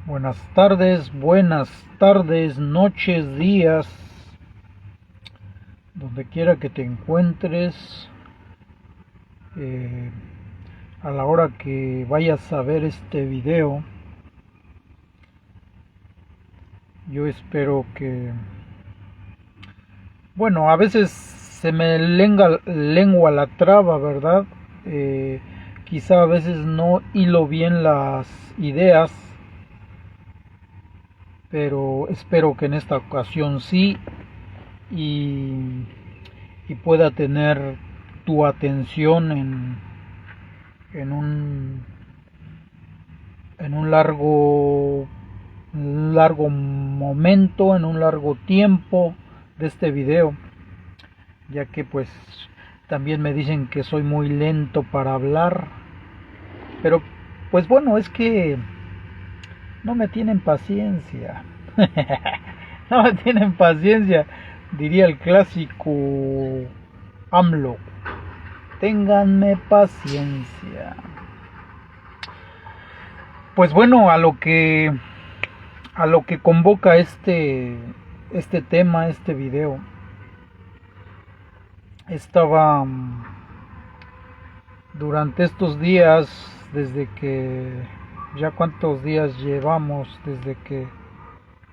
Buenas tardes, noches, días, donde quiera que te encuentres, eh, a la hora que vayas a ver este video. Yo espero que, bueno, a veces se me lengua la traba, ¿verdad? Quizá a veces no hilo bien las ideas, pero espero que en esta ocasión sí, y, y pueda tener tu atención en un en un largo momento, en un largo tiempo de este video, ya que pues también me dicen que soy muy lento para hablar, pero pues bueno, es que no me tienen paciencia. No me tienen paciencia, diría el clásico AMLO. Ténganme paciencia. Pues bueno, a lo que convoca este tema, este video. Estaba durante estos días, desde que ya cuántos días llevamos desde que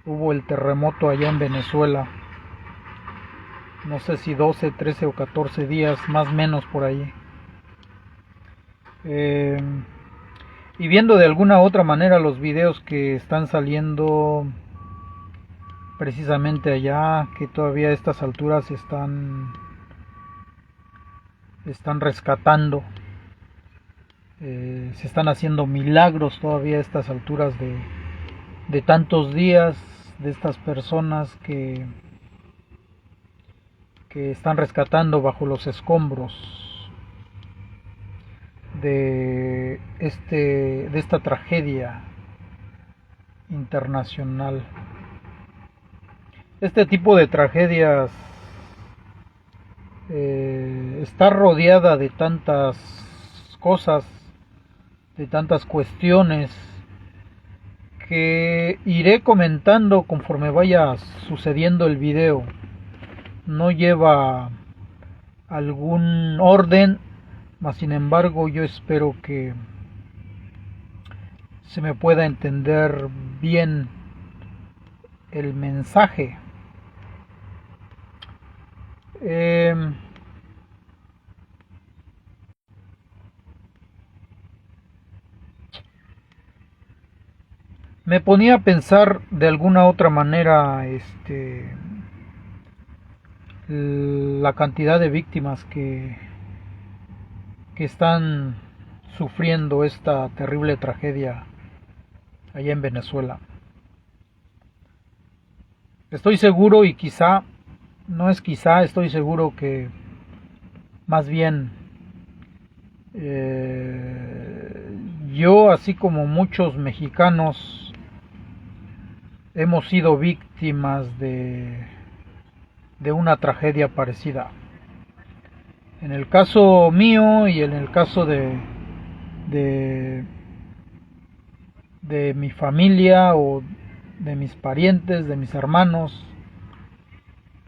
hubo el terremoto allá en Venezuela. No sé si 12, 13 o 14 días, más o menos por ahí. Eh, y viendo de alguna u otra manera los videos que están saliendo precisamente allá, que todavía a estas alturas están rescatando, se están haciendo milagros todavía a estas alturas de tantos días, de estas personas que están rescatando bajo los escombros de esta tragedia internacional. Este tipo de tragedias está rodeada de tantas cosas, de tantas cuestiones que iré comentando conforme vaya sucediendo el video. No lleva algún orden, mas sin embargo yo espero que se me pueda entender bien el mensaje. Me ponía a pensar de alguna otra manera la cantidad de víctimas que están sufriendo esta terrible tragedia allá en Venezuela. Estoy seguro, y quizá, no es quizá, estoy seguro que más bien yo, así como muchos mexicanos, hemos sido víctimas de una tragedia parecida. En el caso mío y en el caso de, de mi familia o de mis parientes, de mis hermanos,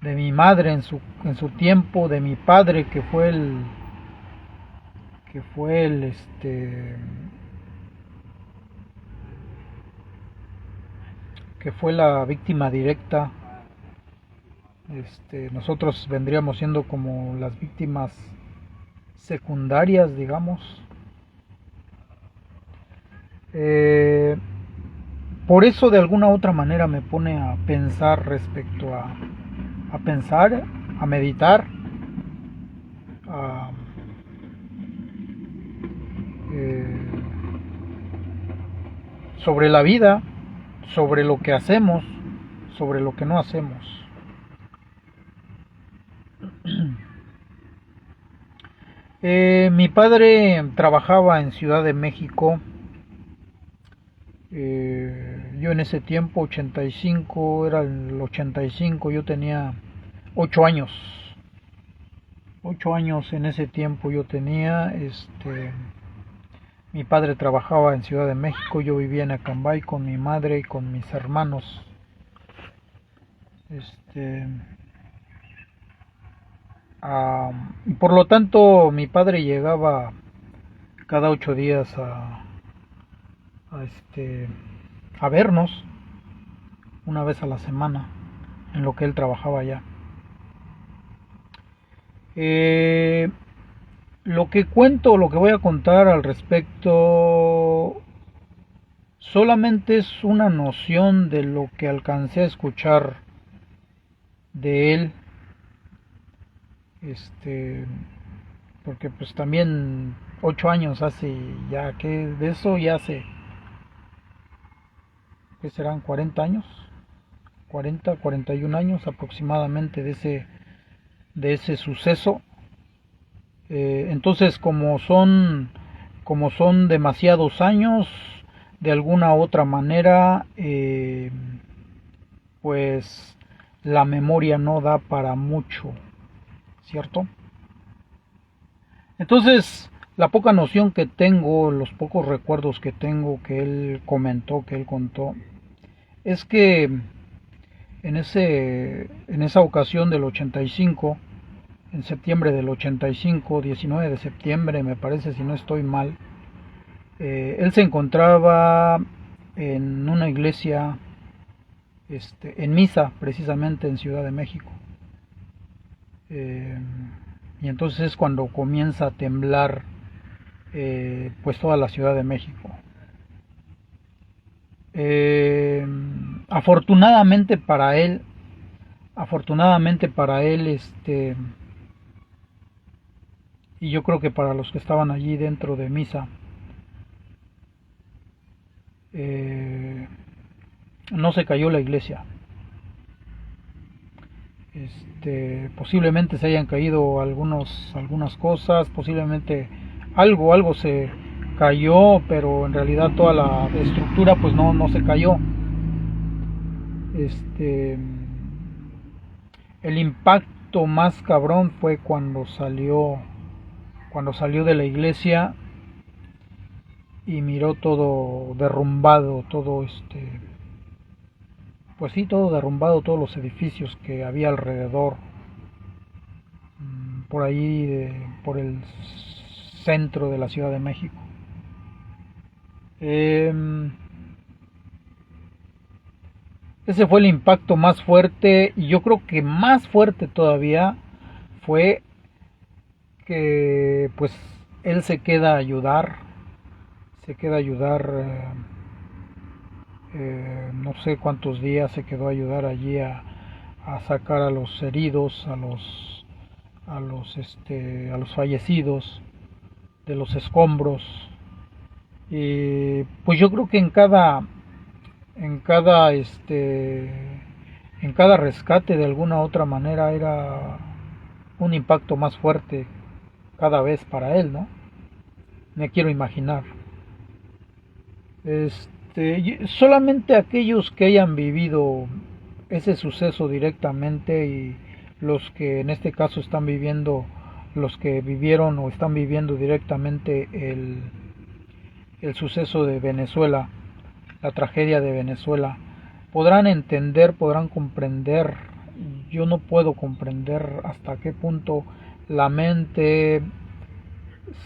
de mi madre en su tiempo, de mi padre que fue que fue la víctima directa. Nosotros vendríamos siendo como las víctimas secundarias, digamos. Por eso de alguna u otra manera me pone a pensar respecto a pensar, a meditar, a, eh, sobre la vida, sobre lo que hacemos, sobre lo que no hacemos. Mi padre trabajaba en Ciudad de México. Yo en ese tiempo, 85, era el 85, yo tenía 8 años. 8 años en ese tiempo yo tenía. Mi padre trabajaba en Ciudad de México, yo vivía en Acambay con mi madre y con mis hermanos. Este, y por lo tanto, mi padre llegaba cada 8 días a, este, a vernos una vez a la semana, en lo que él trabajaba allá. Eh, lo que cuento, lo que voy a contar al respecto, solamente es una noción de lo que alcancé a escuchar de él, este, porque pues también 8 años hace ya que de eso ya hace, ¿qué serán? 40 años, 41 años aproximadamente de ese suceso. Entonces como son demasiados años, de alguna u otra manera, pues la memoria no da para mucho, ¿cierto? Entonces, la poca noción que tengo, los pocos recuerdos que tengo que él comentó, que él contó, es que en esa ocasión del 85, en septiembre del 85, 19 de septiembre me parece, si no estoy mal, él se encontraba en una iglesia, en misa, precisamente en Ciudad de México. Eh, y entonces es cuando comienza a temblar, pues toda la Ciudad de México. Eh, afortunadamente para él, afortunadamente para él, y yo creo que para los que estaban allí dentro de misa, no se cayó la iglesia. Posiblemente se hayan caído algunas cosas, posiblemente algo se cayó, pero en realidad toda la estructura pues no se cayó. El impacto más cabrón fue cuando salió de la iglesia y miró todo derrumbado, todo pues sí, todo derrumbado, todos los edificios que había alrededor, por ahí, por el centro de la Ciudad de México. Ese fue el impacto más fuerte, y yo creo que más fuerte todavía fue que pues él se queda a ayudar, no sé cuántos días se quedó a ayudar allí a sacar a los heridos, a los fallecidos de los escombros. Y pues yo creo que en cada en cada rescate de alguna u otra manera era un impacto más fuerte cada vez para él, ¿no? Me quiero imaginar. Solamente aquellos que hayan vivido ese suceso directamente, y los que en este caso están viviendo, los que vivieron o están viviendo directamente el suceso de Venezuela, la tragedia de Venezuela, podrán entender, podrán comprender. Yo no puedo comprender hasta qué punto la mente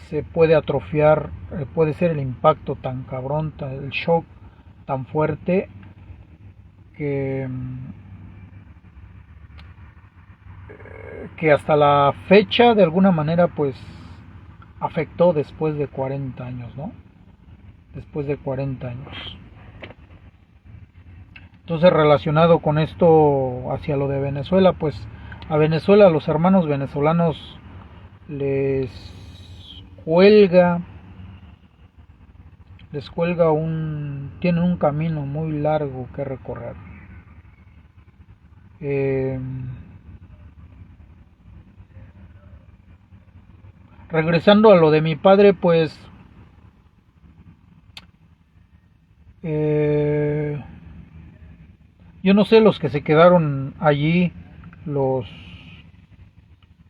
se puede atrofiar, puede ser el impacto tan cabrón, el shock tan fuerte que, que hasta la fecha de alguna manera pues afectó después de 40 años, ¿no? Después de 40 años. Entonces, relacionado con esto hacia lo de Venezuela, pues a Venezuela, a los hermanos venezolanos les cuelga tienen un camino muy largo que recorrer. Regresando a lo de mi padre, pues yo no sé los que se quedaron allí, los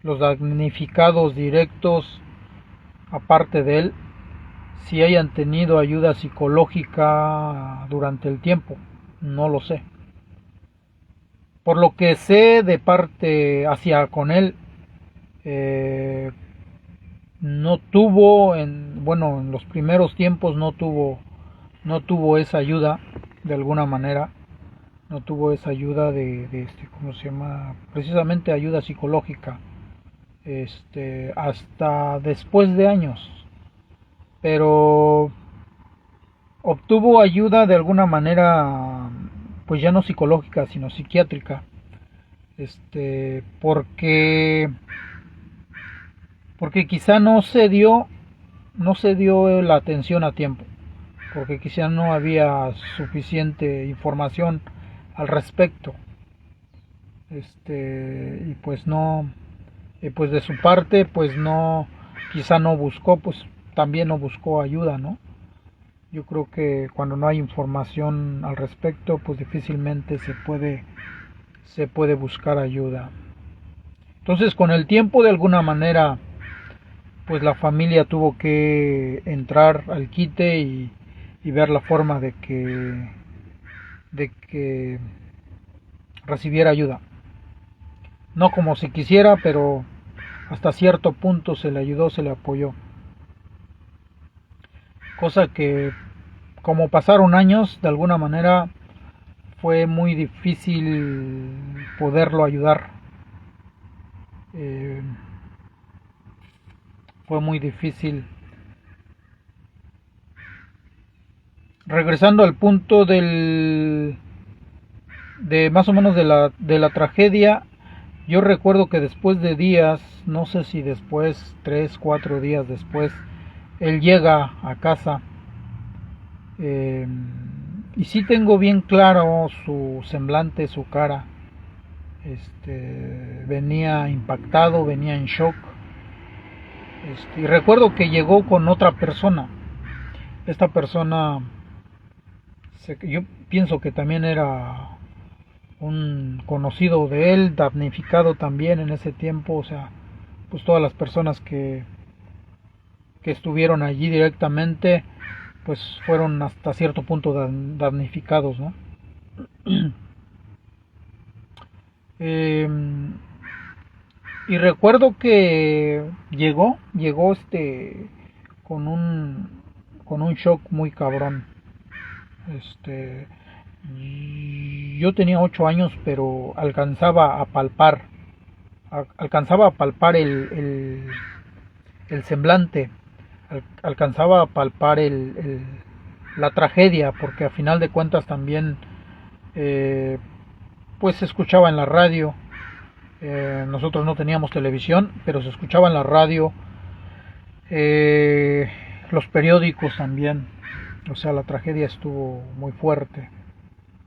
damnificados directos, aparte de él, si hayan tenido ayuda psicológica durante el tiempo, no lo sé. Por lo que sé de parte hacia con él, eh, no tuvo, en los primeros tiempos no tuvo esa ayuda de alguna manera, no tuvo esa ayuda ¿cómo se llama? Precisamente ayuda psicológica, hasta después de años, pero obtuvo ayuda de alguna manera, pues ya no psicológica, sino psiquiátrica, porque quizá no se dio la atención a tiempo, porque quizá no había suficiente información al respecto, y pues no, pues de su parte, pues no, quizá no buscó, pues también no buscó ayuda, ¿no? Yo creo que cuando no hay información al respecto, pues difícilmente se puede buscar ayuda. Entonces, con el tiempo, de alguna manera, pues la familia tuvo que entrar al quite y ver la forma de que recibiera ayuda. No como se quisiera, pero hasta cierto punto se le ayudó, se le apoyó. Cosa que, como pasaron años, de alguna manera fue muy difícil poderlo ayudar. Eh, fue muy difícil. Regresando al punto de más o menos de la tragedia, yo recuerdo que después de días, no sé si después, 3, 4 días después, él llega a casa, eh, y sí tengo bien claro su semblante, su cara. Venía impactado, venía en shock. Y recuerdo que llegó con otra persona. Esta persona, yo pienso que también era un conocido de él, damnificado también en ese tiempo. O sea, pues todas las personas que estuvieron allí directamente, pues fueron hasta cierto punto damnificados, ¿no? Eh, y recuerdo que llegó con un shock muy cabrón. Este, yo tenía 8 años, pero alcanzaba a palpar el semblante, alcanzaba a palpar la tragedia, porque a final de cuentas también, pues se escuchaba en la radio. Nosotros no teníamos televisión, pero se escuchaba en la radio, eh, los periódicos también. O sea, la tragedia estuvo muy fuerte.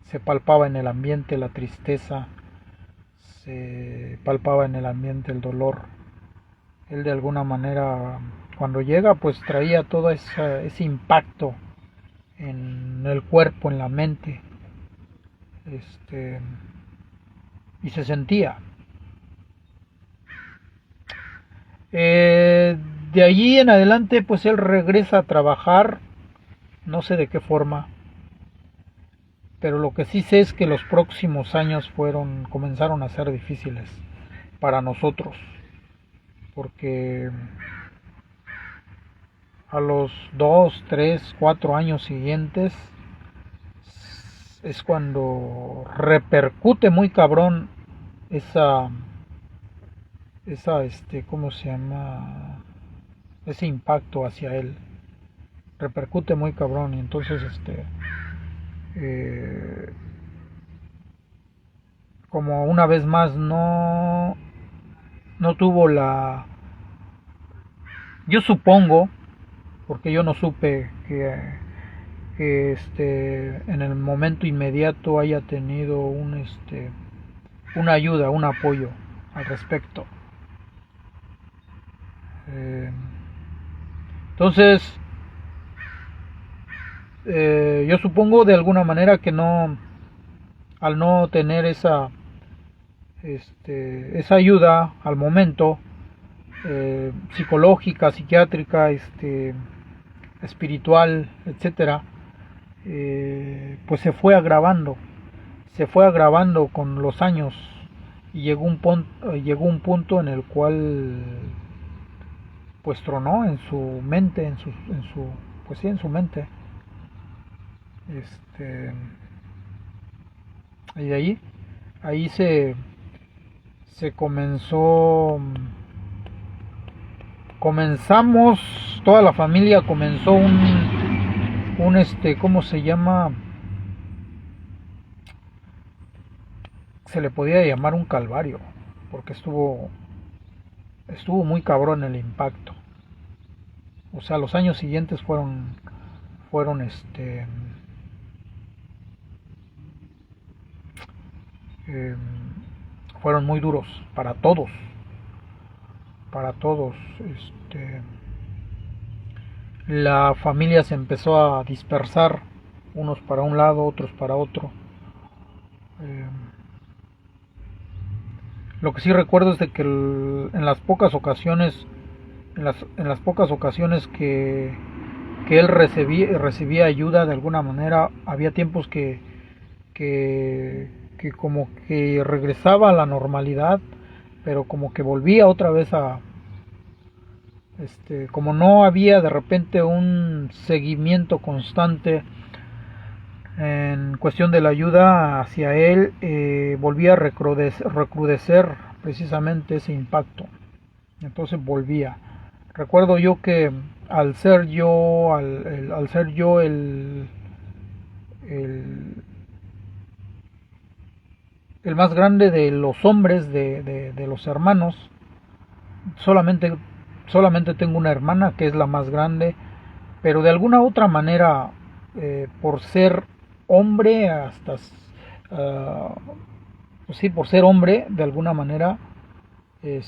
Se palpaba en el ambiente la tristeza, se palpaba en el ambiente el dolor. Él de alguna manera, cuando llega, pues traía todo ese impacto en el cuerpo, en la mente, y se sentía. De allí en adelante, pues él regresa a trabajar, no sé de qué forma, pero lo que sí sé es que los próximos años comenzaron a ser difíciles para nosotros, porque a los 2, 3, 4 años siguientes es cuando repercute muy cabrón ¿cómo se llama? Ese impacto hacia él. Repercute muy cabrón, y entonces, eh, como una vez más no tuvo yo supongo, porque yo no supe que en el momento inmediato haya tenido una ayuda, un apoyo al respecto. Entonces, yo supongo de alguna manera que al no tener esa ayuda al momento, psicológica, psiquiátrica, espiritual, etcétera, pues se fue agravando con los años y llegó un punto en el cual pues tronó en su mente, pues sí, en su mente. Este, y de ahí se comenzamos, toda la familia comenzó ¿cómo se llama? Se le podía llamar un calvario, porque estuvo muy cabrón el impacto. O sea, los años siguientes fueron eh, fueron muy duros para todos. La familia se empezó a dispersar, unos para un lado, otros para otro. Eh, lo que sí recuerdo es de que en las pocas ocasiones, en las pocas ocasiones que él recibía ayuda de alguna manera, había tiempos que como que regresaba a la normalidad, pero como que volvía otra vez como no había de repente un seguimiento constante en cuestión de la ayuda hacia él, volvía a recrudecer precisamente ese impacto. Entonces volvía. Recuerdo yo que al ser yo el más grande de los hombres, de los hermanos, solamente, solamente tengo una hermana que es la más grande, pero de alguna otra manera, por ser hombre, pues sí, por ser hombre, de alguna manera, de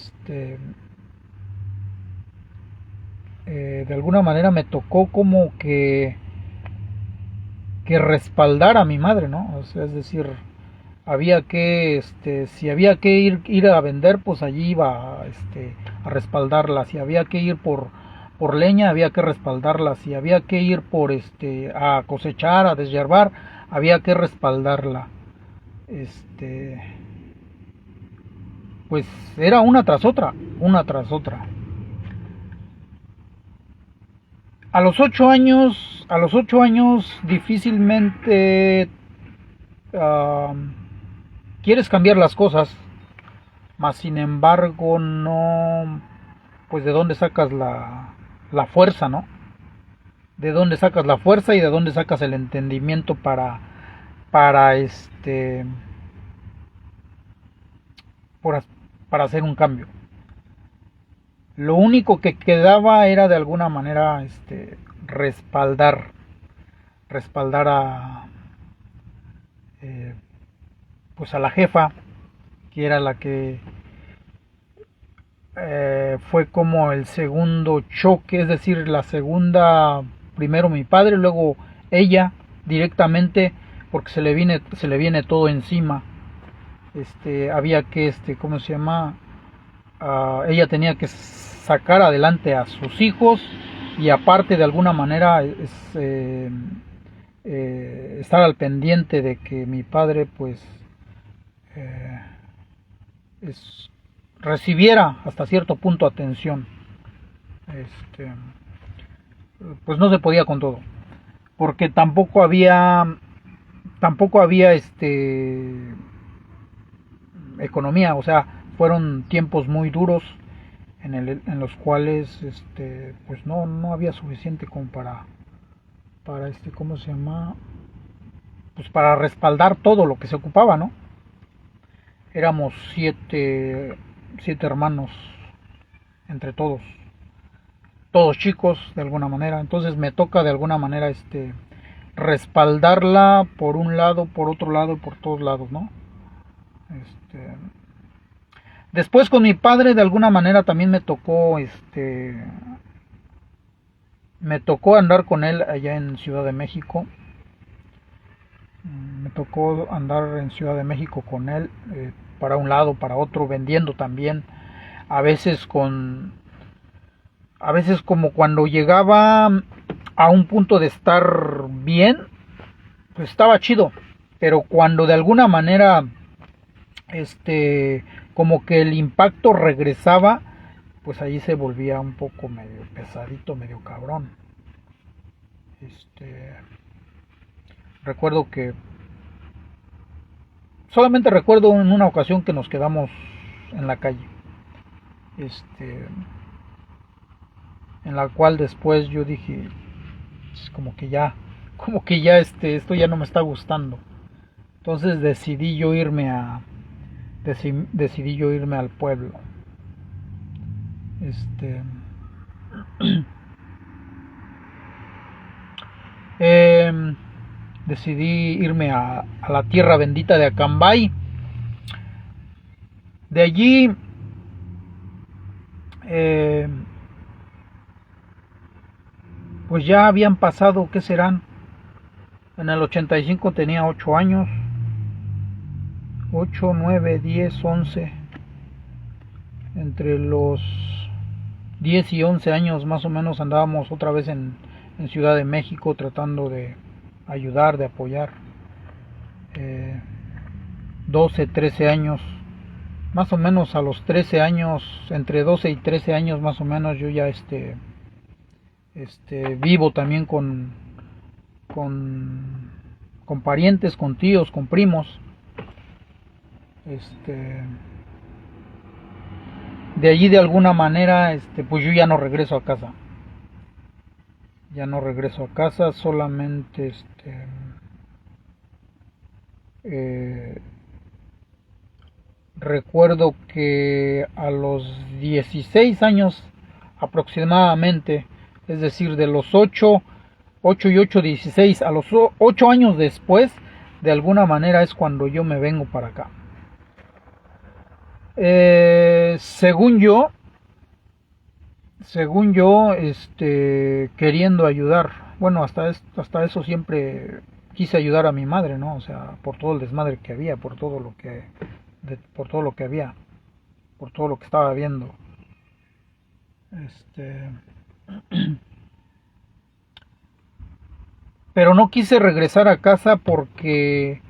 alguna manera me tocó como que respaldar a mi madre, ¿no? O sea, es decir, había que, si había que ir a vender, pues allí iba, a respaldarla. Si había que ir por leña, había que respaldarla. Si había que ir a cosechar, a deshiervar, había que respaldarla. Pues era una tras otra, una tras otra. A los 8 años difícilmente uh, quieres cambiar las cosas, mas sin embargo no, pues de dónde sacas la fuerza, ¿no? De dónde sacas la fuerza y de dónde sacas el entendimiento para por, para hacer un cambio. Lo único que quedaba era de alguna manera respaldar eh, pues a la jefa, que era la que fue como el segundo choque, es decir, la segunda, primero mi padre, luego ella directamente, porque se le viene todo encima. Había que, ¿cómo se llama? Ella tenía que sacar adelante a sus hijos y aparte de alguna manera estar al pendiente de que mi padre pues eh, es, recibiera hasta cierto punto atención. Pues no se podía con todo, porque tampoco había economía, o sea, fueron tiempos muy duros en los cuales pues no había suficiente como para ¿cómo se llama? Pues para respaldar todo lo que se ocupaba, ¿no? Éramos siete hermanos entre todos chicos de alguna manera, entonces me toca de alguna manera respaldarla por un lado, por otro lado y por todos lados, ¿no? Después con mi padre de alguna manera también me tocó andar con él allá en Ciudad de México. Me tocó andar en Ciudad de México con él, para un lado, para otro, vendiendo también. A veces como cuando llegaba a un punto de estar bien, pues estaba chido. Pero cuando de alguna manera, como que el impacto regresaba, pues ahí se volvía un poco medio pesadito, medio cabrón. Recuerdo que solamente recuerdo en una ocasión que nos quedamos en la calle, en la cual después yo dije, pues, como que ya esto ya no me está gustando. Entonces decidí yo irme al pueblo. Eh, Decidí irme a la tierra bendita de Acambay. De allí, pues ya habían pasado, ¿qué serán? En el 85 tenía 8 años. 8, 9, 10, 11. Entre los 10 y 11 años más o menos andábamos otra vez en Ciudad de México tratando de ayudar, de apoyar. 12, 13 años, más o menos a los 13 años, entre 12 y 13 años más o menos, yo ya vivo también con parientes, con tíos, con primos. De allí de alguna manera, pues yo ya no regreso a casa. Ya no regreso a casa, solamente recuerdo que a los 16 años aproximadamente, es decir, de los 8 y 8, 16, a los 8 años después, de alguna manera es cuando yo me vengo para acá. Según yo, queriendo ayudar. Bueno, hasta eso siempre quise ayudar a mi madre, ¿no? O sea, por todo el desmadre que había, por todo lo que había, por todo lo que estaba viendo. Pero no quise regresar a casa porque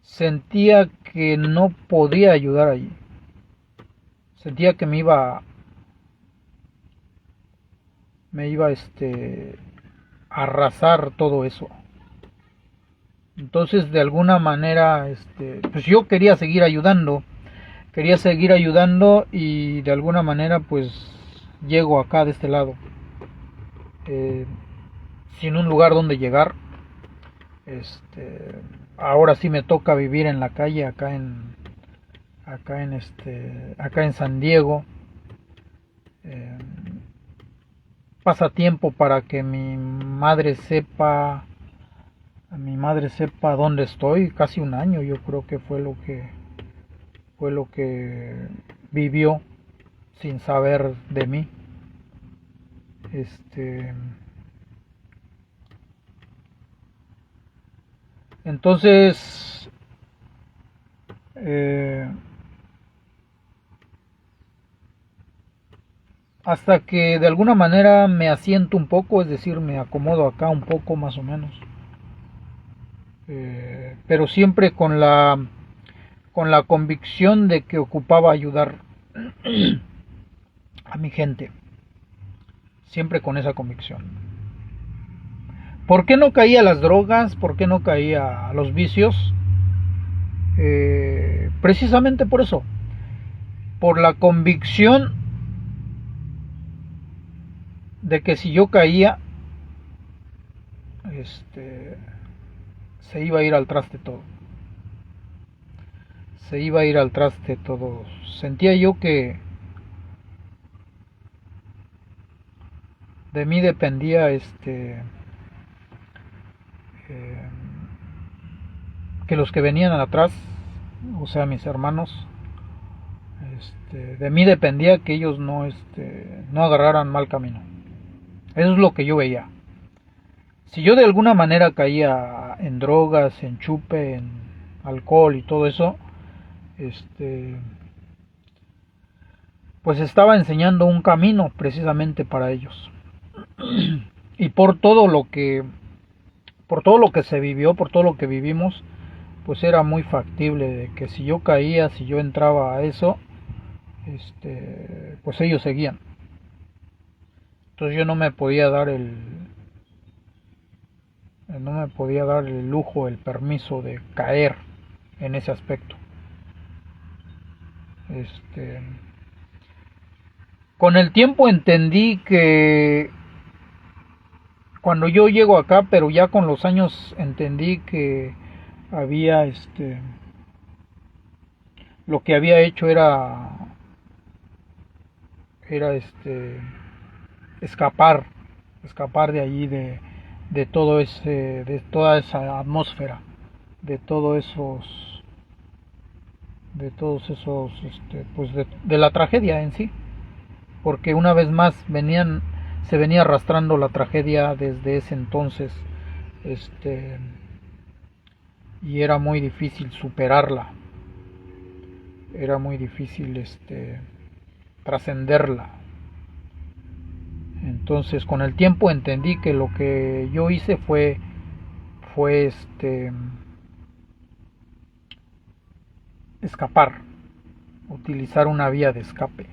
sentía que no podía ayudar allí. Sentía que me iba a arrasar todo eso. Entonces, de alguna manera, pues yo quería seguir ayudando y de alguna manera, pues llego acá de este lado, sin un lugar donde llegar. Ahora sí me toca vivir en la calle, acá en San Diego. Pasa tiempo para que mi madre sepa dónde estoy. Casi un año yo creo que fue lo que vivió sin saber de mí. Entonces, hasta que de alguna manera me asiento un poco, es decir, me acomodo acá un poco más o menos, pero siempre con la convicción de que ocupaba ayudar a mi gente, siempre con esa convicción. ¿Por qué no caí a las drogas? ¿Por qué no caí a los vicios? Precisamente por eso, por la convicción de que si yo caía, se iba a ir al traste todo. Sentía yo que de mí dependía que los que venían atrás, o sea, mis hermanos, de mí dependía que ellos no agarraran mal camino. Eso es lo que yo veía. Si yo de alguna manera caía en drogas, en chupe, en alcohol y todo eso, pues estaba enseñando un camino precisamente para ellos. y por todo lo que se vivió, por todo lo que vivimos, pues era muy factible de que si yo caía, si yo entraba a eso, pues ellos seguían. Entonces yo no me podía dar el lujo, el permiso de caer en ese aspecto. Con el tiempo entendí que cuando yo llego acá, pero ya con los años entendí que había lo que había hecho era escapar de allí, de todo de toda esa atmósfera, de todos esos, pues de la tragedia en sí, porque una vez más se venía arrastrando la tragedia desde ese entonces, y era muy difícil superarla, era muy difícil trascenderla. Entonces con el tiempo entendí que lo que yo hice fue escapar, utilizar una vía de escape.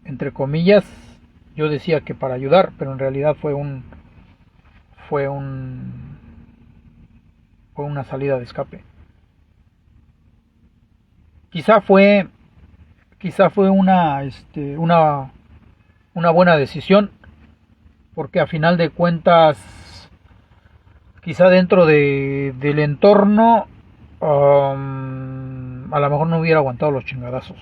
Entre comillas, yo decía que para ayudar, pero en realidad fue una salida de escape. Quizá fue una buena decisión, porque a final de cuentas, quizá dentro del entorno, a lo mejor no hubiera aguantado los chingadazos.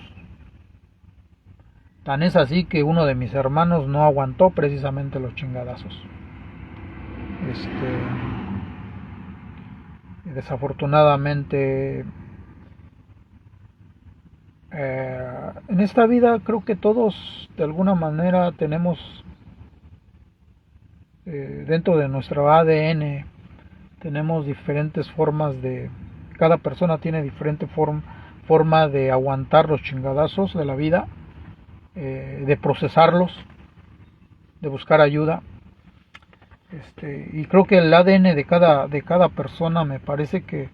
Tan es así que uno de mis hermanos no aguantó precisamente los chingadazos. Desafortunadamente, en esta vida creo que todos de alguna manera tenemos dentro de nuestro ADN, tenemos diferentes formas cada persona tiene diferente forma de aguantar los chingadazos de la vida, de procesarlos, de buscar ayuda. Y creo que el ADN de cada persona me parece que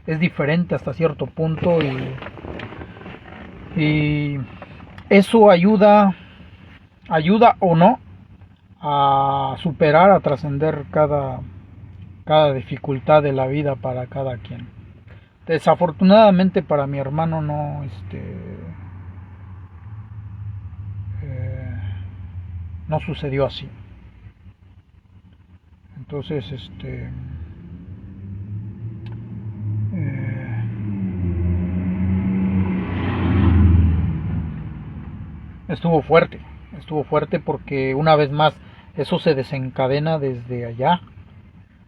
es diferente hasta cierto punto, y eso ayuda o no a superar, a trascender cada dificultad de la vida para cada quien. Desafortunadamente para mi hermano no sucedió así. Entonces estuvo fuerte porque una vez más eso se desencadena desde allá,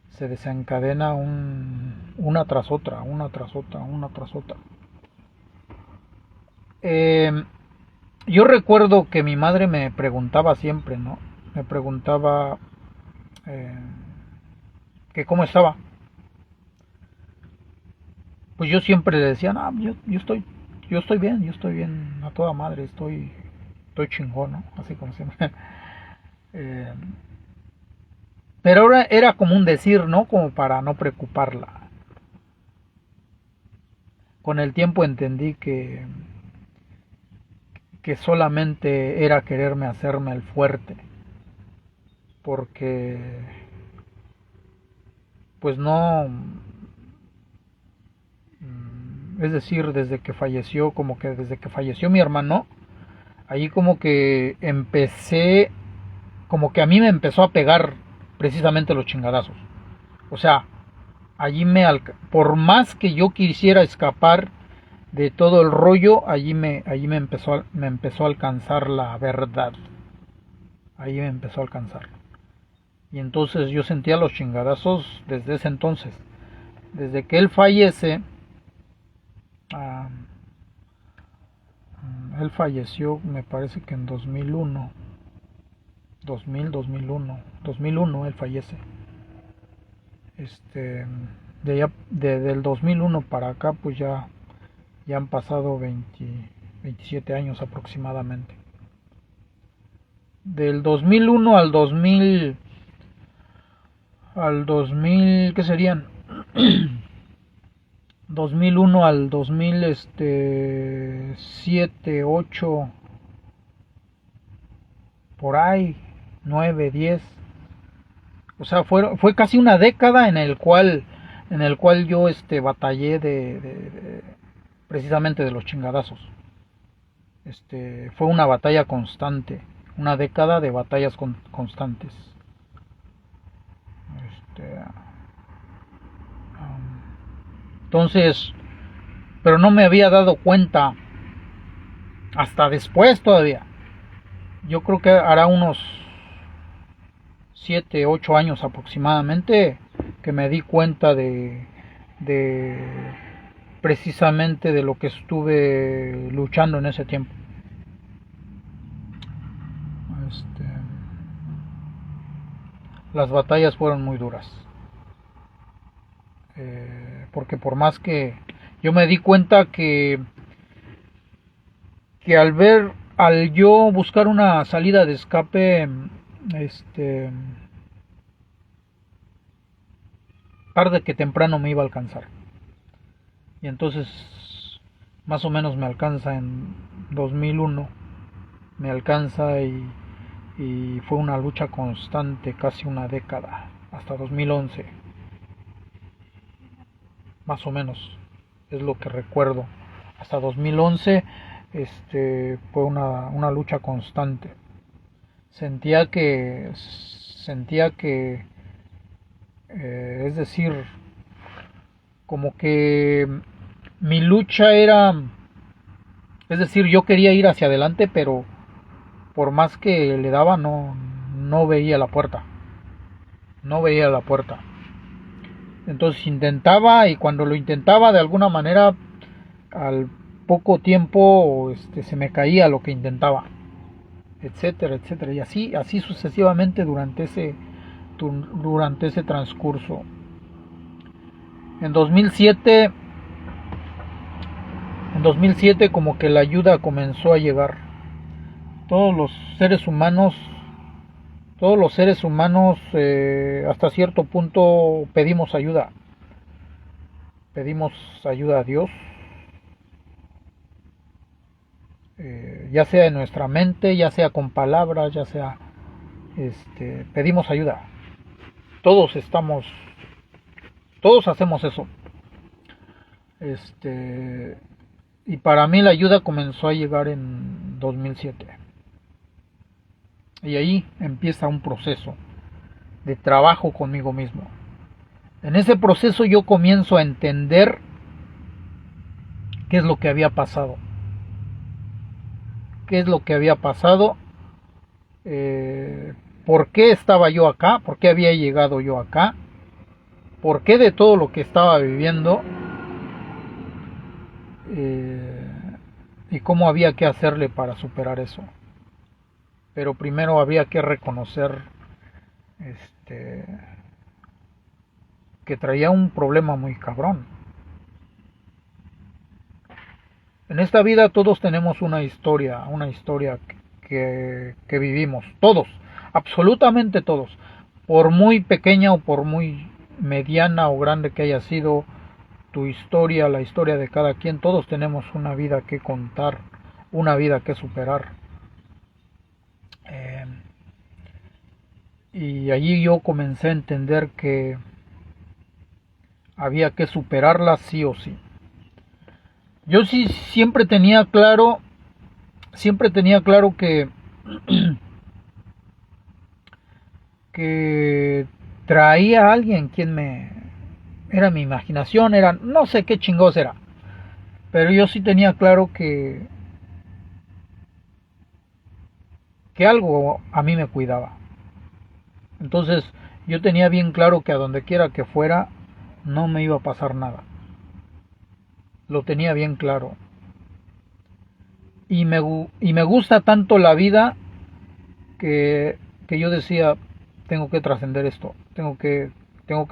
se desencadena una tras otra. Yo recuerdo que mi madre me preguntaba siempre, ¿no? Me preguntaba que cómo estaba. Pues yo siempre le decía, no, yo estoy bien, a toda madre, estoy chingón, ¿no? Así como siempre. Pero ahora era como un decir, ¿no? Como para no preocuparla. Con el tiempo entendí que solamente era quererme hacerme el fuerte, porque pues no, es decir, desde que falleció mi hermano, ahí como que como que a mí me empezó a pegar precisamente los chingadazos. O sea, por más que yo quisiera escapar de todo el rollo, allí me empezó a alcanzar la verdad. Ahí me empezó a alcanzar. Y entonces yo sentía los chingadazos desde ese entonces. Desde que él fallece, él falleció, me parece que en 2001. 2001 él fallece. Del 2001 para acá, pues ya han pasado 27 años aproximadamente. del 2001 al 2000, ¿qué serían? 2001 al 2007, 8, por ahí, 9, 10. O sea, fue casi una década en el cual yo batallé precisamente de los chingadazos. Fue una batalla constante, una década de batallas constantes. Este, entonces, pero no me había dado cuenta hasta después todavía. Yo creo que hará unos 7, 8 años aproximadamente que me di cuenta de precisamente de lo que estuve luchando en ese tiempo. Este, las batallas fueron muy duras. Porque por más que yo me di cuenta que al yo buscar una salida de escape, tarde que temprano me iba a alcanzar. Y entonces más o menos me alcanza en 2001, me alcanza y fue una lucha constante, casi una década, hasta 2011, más o menos, es lo que recuerdo. Hasta 2011 fue una lucha constante. Sentía que es decir, como que mi lucha era, es decir, yo quería ir hacia adelante, pero por más que le daba, no veía la puerta, no veía la puerta. Entonces intentaba, y cuando lo intentaba de alguna manera, al poco tiempo se me caía lo que intentaba, etcétera, etcétera, y así sucesivamente durante ese transcurso. En 2007 En 2007 como que la ayuda comenzó a llegar. Todos los seres humanos, hasta cierto punto pedimos ayuda. Pedimos ayuda a Dios, ya sea en nuestra mente, ya sea con palabras, ya sea, pedimos ayuda. Todos estamos, todos hacemos eso. Y para mí la ayuda comenzó a llegar en 2007. Y ahí empieza un proceso de trabajo conmigo mismo. En ese proceso yo comienzo a entender qué es lo que había pasado. Qué es lo que había pasado. ¿Por qué estaba yo acá? ¿Por qué había llegado yo acá? ¿Por qué de todo lo que estaba viviendo? Y cómo había que hacerle para superar eso. Pero primero había que reconocer que traía un problema muy cabrón. En esta vida todos tenemos una historia que vivimos, todos, absolutamente todos, por muy pequeña o por muy mediana o grande que haya sido tu historia, la historia de cada quien, todos tenemos una vida que contar, una vida que superar. Y allí yo comencé a entender que había que superarla sí o sí. Yo sí siempre tenía claro que traía a alguien quien era mi imaginación, era no sé qué chingos era, pero yo sí tenía claro que algo a mí me cuidaba. Entonces yo tenía bien claro que a donde quiera que fuera no me iba a pasar nada. Lo tenía bien claro. Y me gusta tanto la vida que yo decía, tengo que trascender esto, tengo que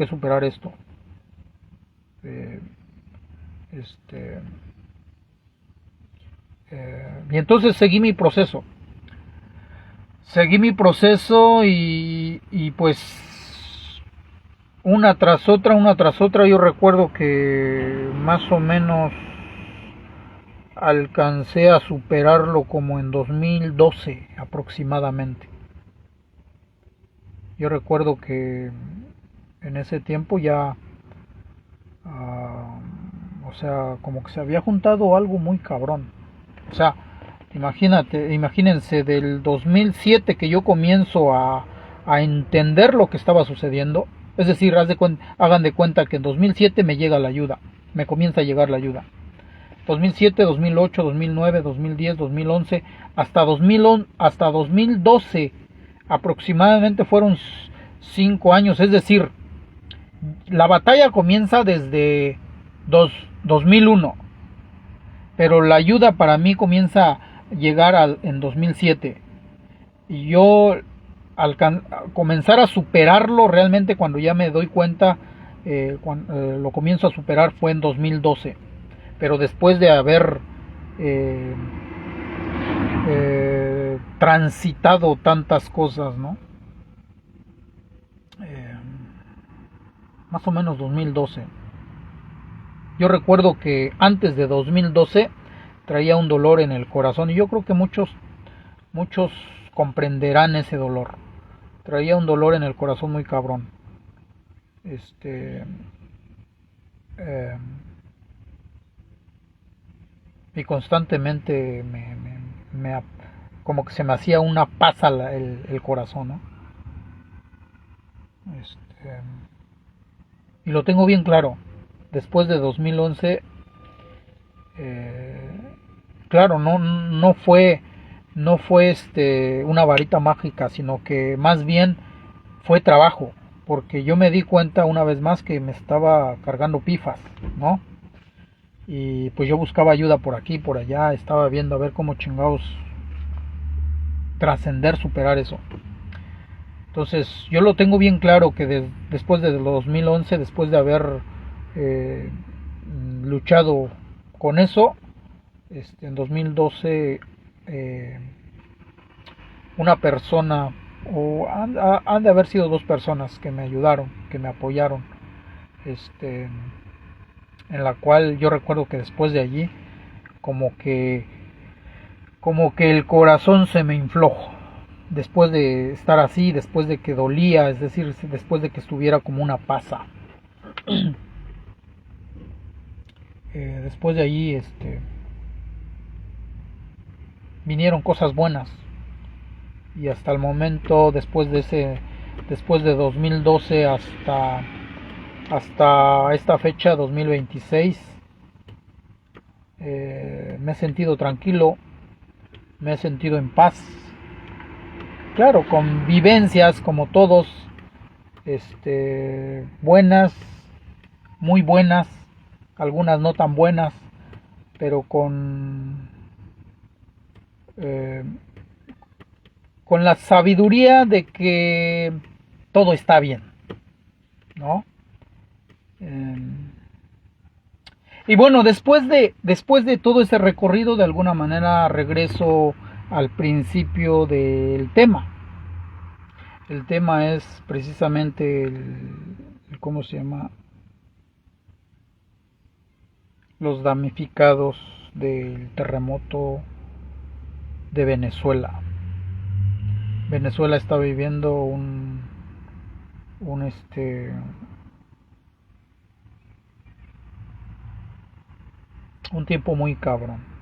superar esto. Eh, este, y entonces seguí mi proceso. seguí mi proceso y pues una tras otra, yo recuerdo que más o menos alcancé a superarlo como en 2012 aproximadamente. Yo recuerdo que en ese tiempo ya, uh, o sea, como que se había juntado algo muy cabrón. O sea, imagínense del 2007 que yo comienzo a entender lo que estaba sucediendo. Es decir, hagan de cuenta que en 2007 me llega la ayuda, me comienza a llegar la ayuda. 2007, 2008, 2009, 2010, 2011, hasta 2012 aproximadamente fueron 5 años. Es decir, la batalla comienza desde 2001, pero la ayuda para mí comienza a llegar en 2007. Y yo comenzar a superarlo realmente cuando ya me doy cuenta, lo comienzo a superar fue en 2012. Pero después de haber eh, transitado tantas cosas, ¿no? Más o menos 2012. Yo recuerdo que antes de 2012 traía un dolor en el corazón y yo creo que muchos comprenderán ese dolor. Traía un dolor en el corazón muy cabrón. Y constantemente como que se me hacía una pasa el corazón, ¿no? Y lo tengo bien claro. Después de 2011, claro, no fue una varita mágica, sino que más bien fue trabajo, porque yo me di cuenta una vez más que me estaba cargando pifas, ¿no? Y pues yo buscaba ayuda por aquí, por allá, estaba viendo a ver cómo chingados trascender, superar eso. Entonces yo lo tengo bien claro que después de 2011, después de haber luchado con eso, en 2012 una persona, o han de haber sido dos personas que me ayudaron, que me apoyaron, en la cual yo recuerdo que después de allí como que el corazón se me infló después de estar así, después de que dolía, es decir, después de que estuviera como una pasa. Después de allí vinieron cosas buenas y hasta el momento, después de 2012 hasta esta fecha 2026, me he sentido tranquilo, me he sentido en paz. Claro, con vivencias como todos, buenas, muy buenas, algunas no tan buenas, pero con la sabiduría de que todo está bien, ¿no? Y bueno, después de todo ese recorrido, de alguna manera regreso al principio del tema. El tema es precisamente ¿cómo se llama? Los damnificados del terremoto de Venezuela. Venezuela está viviendo un tiempo muy cabrón.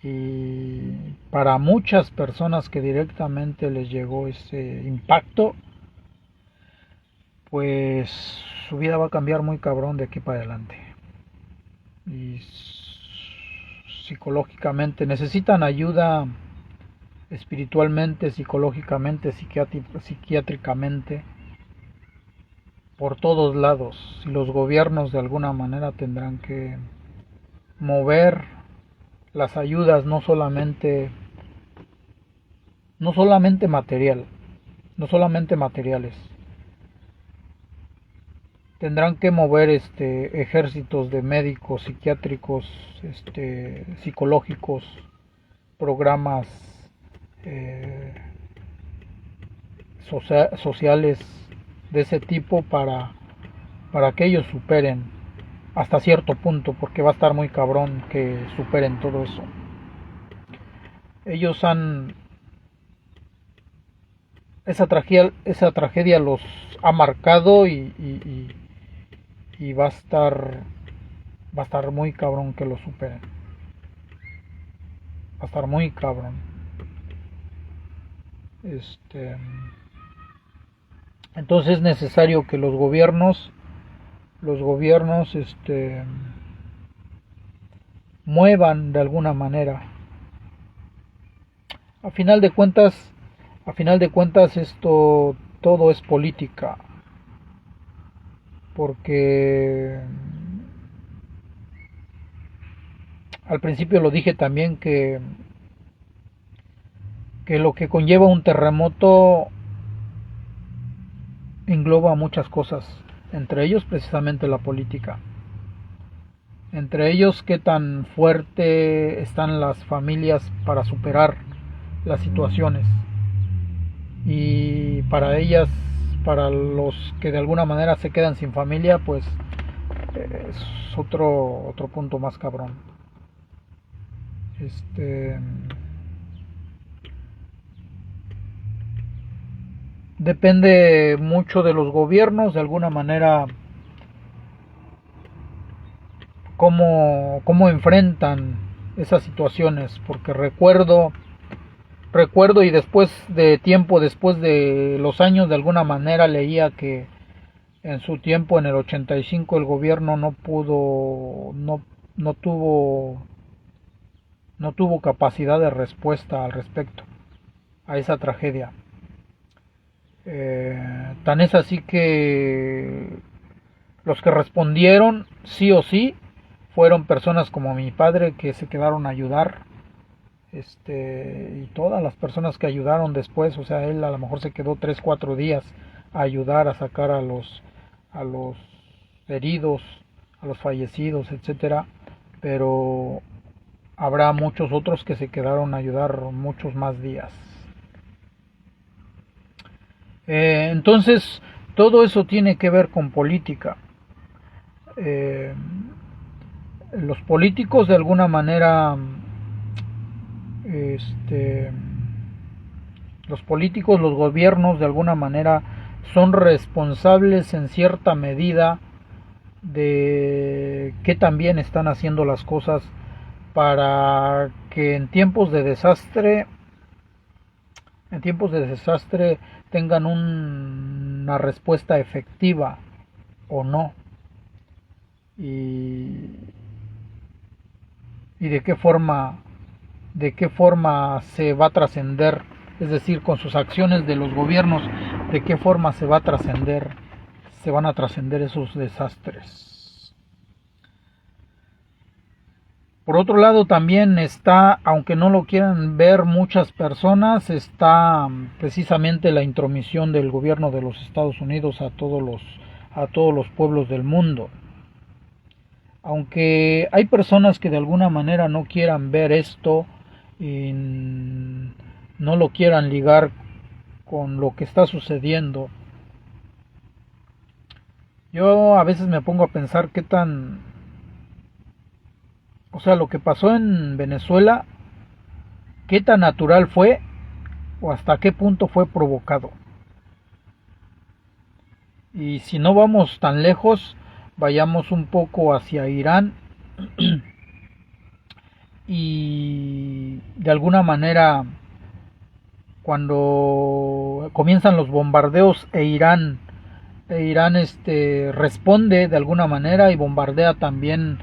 Y para muchas personas que directamente les llegó ese impacto, pues su vida va a cambiar muy cabrón de aquí para adelante. Y psicológicamente necesitan ayuda, espiritualmente, psicológicamente, psiquiátricamente, por todos lados. Y los gobiernos de alguna manera tendrán que mover las ayudas, no solamente materiales. Tendrán que mover ejércitos de médicos, psiquiátricos, psicológicos, programas eh, sociales de ese tipo para que ellos superen hasta cierto punto, porque va a estar muy cabrón que superen todo eso. Ellos han esa tragedia los ha marcado y va a estar muy cabrón que lo superen. Va a estar muy cabrón. Entonces es necesario que los gobiernos muevan de alguna manera. A final de cuentas esto todo es política, porque al principio lo dije también que lo que conlleva un terremoto engloba muchas cosas, entre ellos precisamente la política. Entre ellos qué tan fuerte están las familias para superar las situaciones. Y para ellas, para los que de alguna manera se quedan sin familia, pues es otro punto más cabrón. Depende mucho de los gobiernos, de alguna manera, cómo enfrentan esas situaciones, porque recuerdo y después de los años, de alguna manera leía que en su tiempo, en el 85, el gobierno no tuvo capacidad de respuesta al respecto a esa tragedia. Tan es así que los que respondieron sí o sí fueron personas como mi padre, que se quedaron a ayudar, y todas las personas que ayudaron después. O sea, él a lo mejor se quedó 3-4 días a ayudar a sacar a los heridos, a los fallecidos, etcétera, pero habrá muchos otros que se quedaron a ayudar muchos más días. Entonces todo eso tiene que ver con política. Los políticos de alguna manera, los gobiernos de alguna manera son responsables en cierta medida de que también están haciendo las cosas para que en tiempos de desastre tengan una respuesta efectiva o no, y de qué forma se va a trascender, es decir, con sus acciones de los gobiernos, de qué forma se van a trascender esos desastres. Por otro lado, también está, aunque no lo quieran ver muchas personas, está precisamente la intromisión del gobierno de los Estados Unidos a todos los pueblos del mundo. Aunque hay personas que de alguna manera no quieran ver esto y no lo quieran ligar con lo que está sucediendo, yo a veces me pongo a pensar lo que pasó en Venezuela, qué tan natural fue o hasta qué punto fue provocado. Y si no vamos tan lejos, vayamos un poco hacia Irán y de alguna manera, cuando comienzan los bombardeos Irán responde de alguna manera y bombardea también